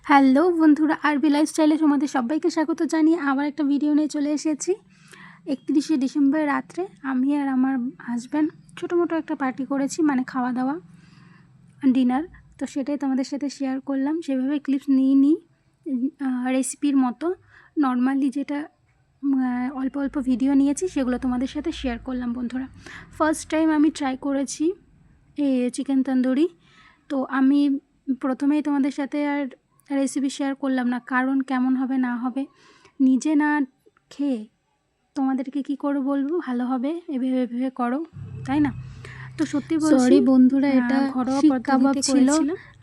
Hello বন্ধুরা, আরবি লাইফস্টাইলে তোমাদের সবাইকে স্বাগত জানিয়ে আবার একটা ভিডিও নিয়ে চলে এসেছি। 31শে ডিসেম্বর রাত্রে আমি আর আমার হাজব্যান্ড ছোটো মোটো একটা পার্টি করেছি, মানে খাওয়া দাওয়া ডিনার। তো সেটাই তোমাদের সাথে শেয়ার করলাম। সেভাবে ক্লিপস নিইনি, রেসিপির মতো নর্মালি যেটা অল্প অল্প ভিডিও নিয়েছি সেগুলো তোমাদের সাথে শেয়ার করলাম বন্ধুরা। ফার্স্ট টাইম আমি ট্রাই করেছি চিকেন তন্দুরি। তো আমি প্রথমেই তোমাদের সাথে আর রেসিপি শেয়ার করলাম না, কারণ কেমন হবে না হবে নিজে না খেয়ে তোমাদেরকে কি করে বলবো ভালো হবে এভাবে এভাবে করো, তাই না? তো সত্যি বলছি, সরি বন্ধুরা, এটা ঘরোয়া শিক কাবাব ছিল,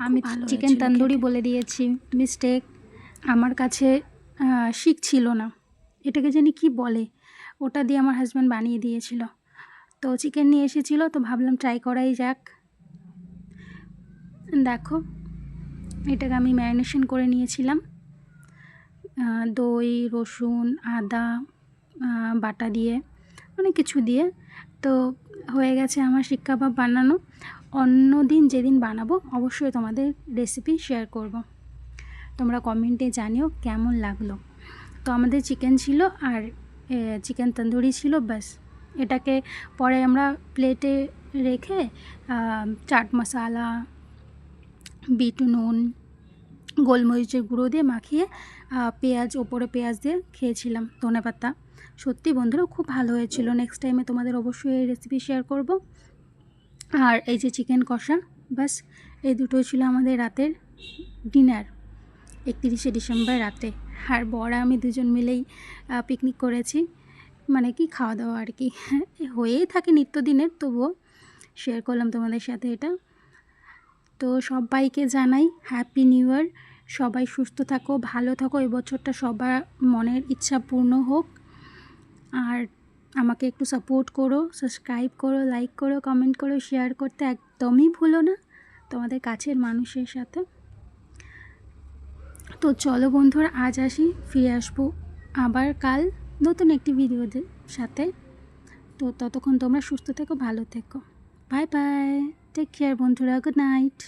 আমি চিকেন তন্দুরি বলে দিয়েছি, মিস্টেক। আমার কাছে শিক ছিল না, এটাকে জানি কি বলে, ওটা দিয়ে আমার হাজব্যান্ড বানিয়ে দিয়েছিল। তো চিকেন নিয়ে এসেছিলো, তো ভাবলাম ট্রাই করাই যাক। দেখো, এটাকে আমি ম্যারিনেশন করে নিয়েছিলাম দই, রসুন, আদা বাটা দিয়ে, অনেক কিছু দিয়ে। তো হয়ে গেছে আমার শিক কাবাব বানানো। অন্য দিন যেদিন বানাবো অবশ্যই তোমাদের রেসিপি শেয়ার করব, তোমরা কমেন্টে জানিও কেমন লাগলো। তো আমাদের চিকেন ছিল আর চিকেন তন্দুরি ছিল, ব্যাস। এটাকে পরে আমরা প্লেটে রেখে চাট মশলা, বিট নুন, গোলমরিচের গুঁড়ো দিয়ে মাখিয়ে পেঁয়াজ, ওপরে পেঁয়াজ দিয়ে খেয়েছিলাম, ধনেপাতা। সত্যি বন্ধুরা খুব ভালো হয়েছিল। নেক্সট টাইমে তোমাদের অবশ্যই এই রেসিপি শেয়ার করব। আর এই যে চিকেন কষা, বাস এই দুটোই ছিল আমাদের রাতের ডিনার 31শে ডিসেম্বর রাতে। আর বড়া আমি দুজন মিলেই পিকনিক করেছি, মানে কি খাওয়া দাওয়া আর কি হয়েই থাকে নিত্যদিনের, তবুও শেয়ার করলাম তোমাদের সাথে এটা। তো সবাইকে জানাই হ্যাপি নিউ ইয়ার। সবাই সুস্থ থাকো, ভালো থাকো, এই বছরটা সবার মনের ইচ্ছা পূর্ণ হোক। আর আমাকে একটু সাপোর্ট করো, সাবস্ক্রাইব করো, লাইক করো, কমেন্ট করো, শেয়ার করতে একদমই ভুলো না তোমাদের কাছের মানুষের সাথে। তো চলো বন্ধুরা, আজ আসি, ফিরে আসবো আবার কাল নতুন একটি ভিডিওদের সাথে। তো ততক্ষণ তোমরা সুস্থ থেকো, ভালো থেকো। বাই বাই, টেক কেয়ার বন্ধুরা, গুড নাইট।